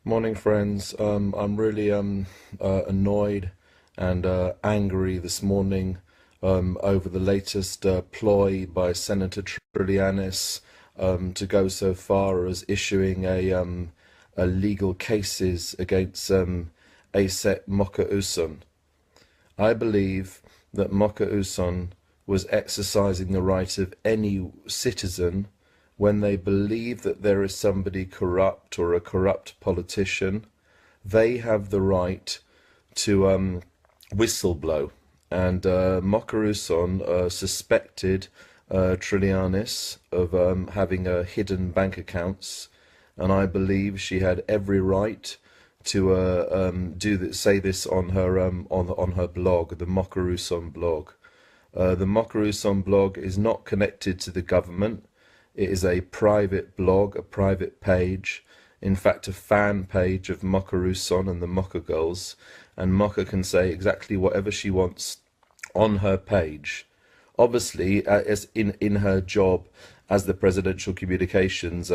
Morning, friends. I'm really annoyed and angry this morning over the latest ploy by Senator Trillanes to go so far as issuing a legal cases against ASEC Mocha. I believe that Mocha was exercising the right of any citizen when they believe that there is somebody corrupt or a corrupt politician. They have the right to whistleblow. And Mocha suspected Trillanes of having hidden bank accounts, and I believe she had every right to say this on her on her blog, the Mocha blog. The Mocha blog is not connected to the government. It is a private blog, a private page, in fact a fan page of Mocha and the Mocha Girls, and Mocha can say exactly whatever she wants on her page. Obviously, as in her job as the presidential communications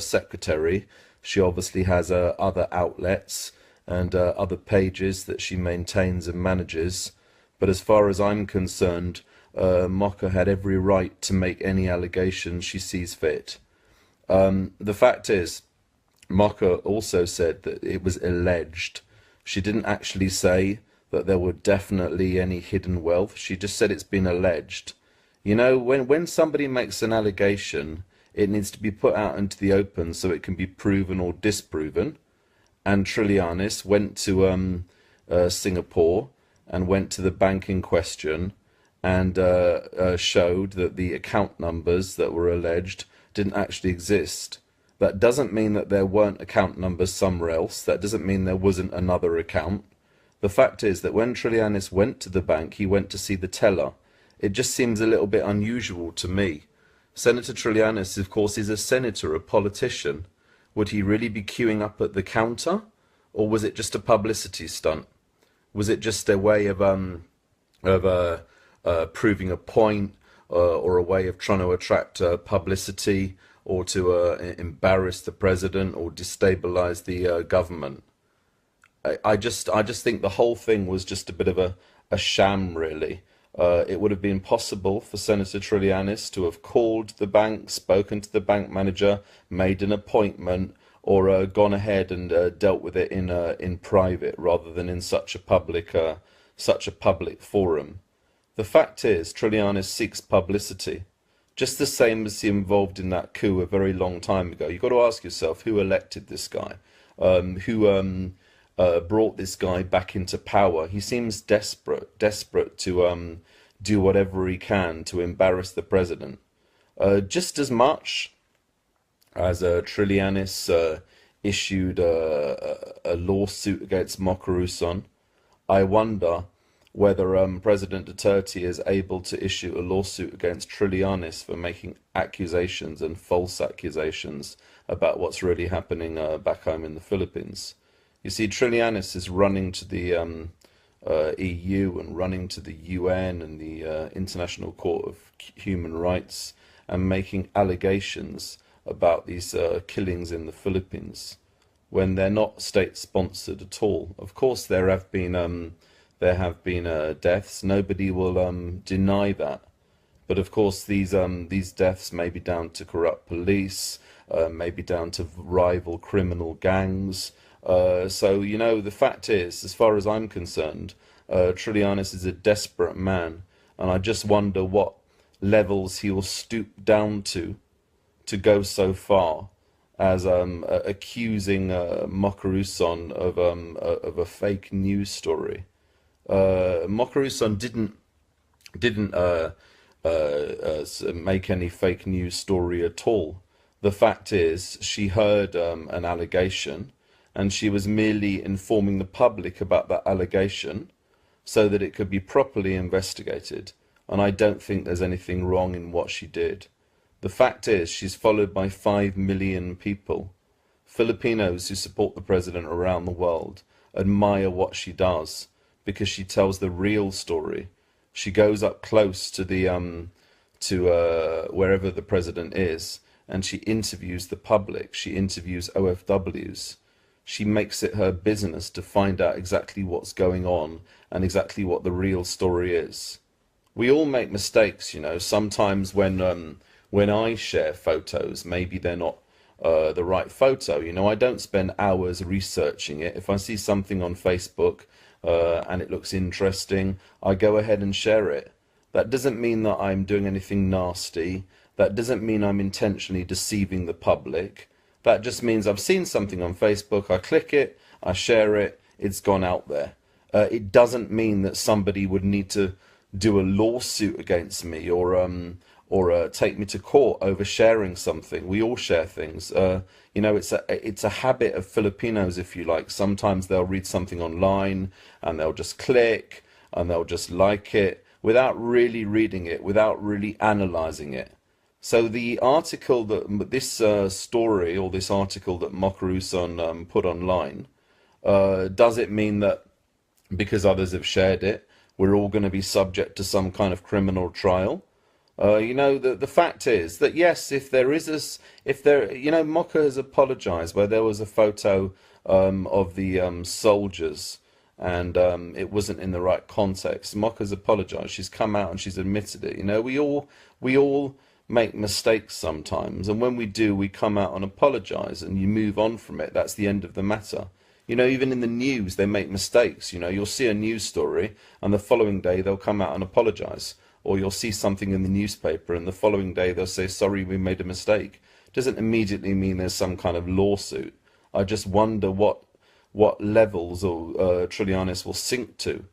secretary, she obviously has other outlets and other pages that she maintains and manages. But as far as I'm concerned, Mocha had every right to make any allegations she sees fit. The fact is, Mocha also said that it was alleged. She didn't actually say that there were definitely any hidden wealth. She just said it's been alleged. You know, when somebody makes an allegation, it needs to be put out into the open so it can be proven or disproven. And Trillanes went to Singapore and went to the bank in question and showed that the account numbers that were alleged didn't actually exist. That doesn't mean that there weren't account numbers somewhere else. That doesn't mean there wasn't another account. The fact is that when Trillanes went to the bank, he went to see the teller. It just seems a little bit unusual to me. Senator Trillanes, of course, is a senator, a politician. Would he really be queuing up at the counter? Or was it just a publicity stunt? Was it just a way of proving a point, or a way of trying to attract publicity, or to embarrass the president or destabilize the government? I just think the whole thing was just a bit of a sham, really. It would have been possible for Senator Trillanes to have called the bank, spoken to the bank manager, made an appointment, or gone ahead and dealt with it in private rather than in such a public forum. The fact is, Trillanes seeks publicity, just the same as he involved in that coup a very long time ago. You've got to ask yourself who elected this guy, who brought this guy back into power. He seems desperate to do whatever he can to embarrass the president, just as much as Trillanes issued a lawsuit against Mocha. I wonder whether President Duterte is able to issue a lawsuit against Trillanes for making accusations and false accusations about what's really happening back home in the Philippines. You see, Trillanes is running to the EU and running to the UN and the International Court of Human Rights and making allegations about these killings in the Philippines when they're not state-sponsored at all. Of course, there have been deaths. Nobody will deny that. But of course, these deaths may be down to corrupt police, maybe down to rival criminal gangs. So, you know, the fact is, as far as I'm concerned, Trillanes is a desperate man, and I just wonder what levels he will stoop down to go so far as accusing Mocha of a fake news story. Mocha didn't make any fake news story at all. The fact is, she heard an allegation, and she was merely informing the public about that allegation so that it could be properly investigated. And I don't think there's anything wrong in what she did. The fact is, she's followed by 5 million people. Filipinos who support the president around the world admire what she does because she tells the real story. She goes up close to the wherever the president is, and she interviews the public. She interviews OFWs. she makes it her business to find out exactly what's going on and exactly what the real story is. We all make mistakes, you know. Sometimes when I share photos, maybe they're not the right photo. You know, I don't spend hours researching it. If I see something on Facebook and it looks interesting, I go ahead and share it. That doesn't mean that I'm doing anything nasty. That doesn't mean I'm intentionally deceiving the public. That just means I've seen something on Facebook, I click it, I share it, it's gone out there. It doesn't mean that somebody would need to do a lawsuit against me or take me to court over sharing something. We all share things. You know, it's a habit of Filipinos, if you like. Sometimes they'll read something online and they'll just click and they'll just like it without really reading it, without really analyzing it. So the article that this story or this article that Mocha put online, does it mean that because others have shared it, we're all going to be subject to some kind of criminal trial? You know, the fact is that yes, if there is you know, Mocha has apologized where there was a photo of the soldiers and it wasn't in the right context. Mocha's apologized. She's come out and she's admitted it. You know, we all make mistakes sometimes, and when we do, we come out and apologize and you move on from it. That's the end of the matter. You know, even in the news, they make mistakes. You know, you'll see a news story and the following day they'll come out and apologize. Or you'll see something in the newspaper and the following day they'll say, sorry, we made a mistake. It doesn't immediately mean there's some kind of lawsuit. I just wonder what levels or Trillanes will sink to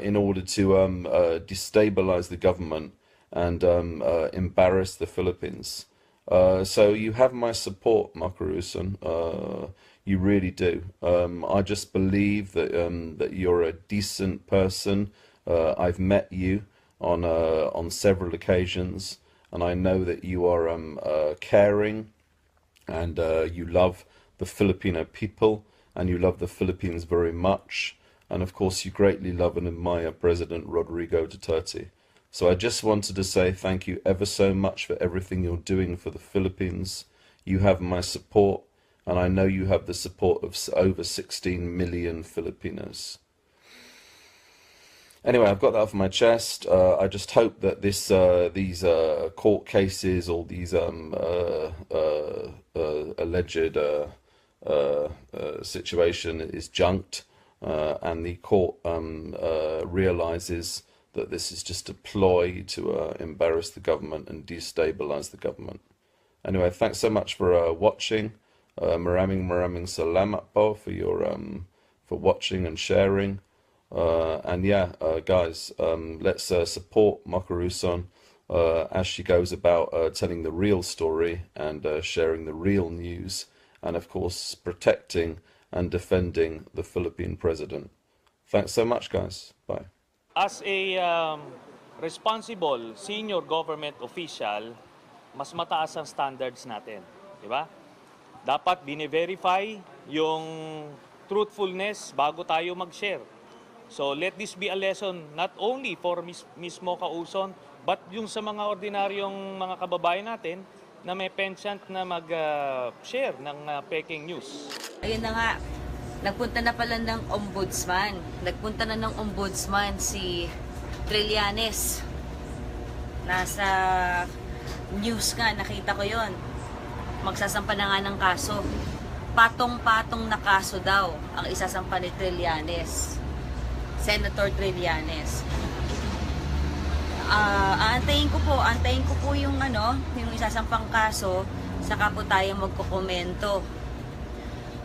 in order to destabilize the government and embarrass the Philippines. So you have my support, Mocha. You really do. I just believe that that you're a decent person. I've met you on several occasions, and I know that you are caring, and you love the Filipino people, and you love the Philippines very much, and of course you greatly love and admire President Rodrigo Duterte. So I just wanted to say thank you ever so much for everything you're doing for the Philippines. You have my support, and I know you have the support of over 16 million Filipinos. Anyway, I've got that off my chest. I just hope that these court cases, all these alleged situation is junked, and the court realizes that this is just a ploy to embarrass the government and destabilize the government. Anyway, thanks so much for watching. Maraming salamat po for watching and sharing. And yeah, guys, let's support Mocha as she goes about telling the real story and sharing the real news, and of course protecting and defending the Philippine president. Thanks so much, guys. Bye. As a responsible senior government official, mas mataas ang standards natin, di ba? Dapat bine-verify yung truthfulness bago tayo mag-share. So let this be a lesson not only for Miss Mocha, but yung sa mga ordinaryong mga kababayan natin na may penchant na mag-share ng peking news. Ayun na nga, nagpunta na pala ng ombudsman. Nagpunta na ng ombudsman si Trillanes. Nasa news nga, nakita ko yon. Magsasampa na nga ng kaso. Patong-patong na kaso daw ang isasampa ni Trillanes. Senator Trillanes. Antayin ko po yung yung isasampang kaso, saka po tayo magkokomento.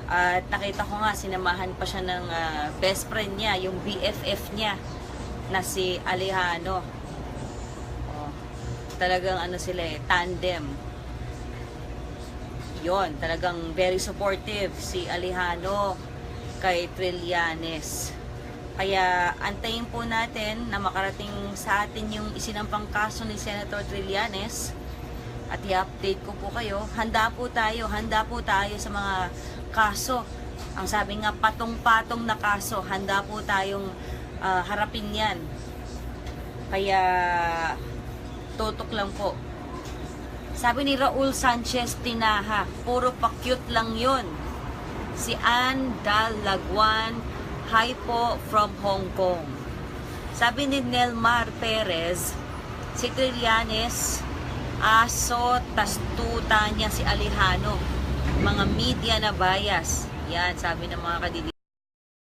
At nakita ko nga, sinamahan pa siya ng best friend niya, yung BFF niya, na si Alejandro. Talagang sila tandem. Yon, talagang very supportive si Alejandro kay Trillanes. Kaya antayin po natin na makarating sa atin yung isinampang kaso ni Senator Trillanes at i-update ko po kayo. Handa po tayo sa mga kaso. Ang sabi nga, patong-patong na kaso, handa po tayong harapin yan. Kaya tutok lang po. Sabi ni Raul Sanchez Tinaha, puro pa-cute lang yun. Si Ann Dalagwan, hi po from Hong Kong. Sabi ni Nelmar Perez, si Trillanes, aso, tastuta niya si Alejano. Mga media na bias. Yan, sabi ng mga kadidi.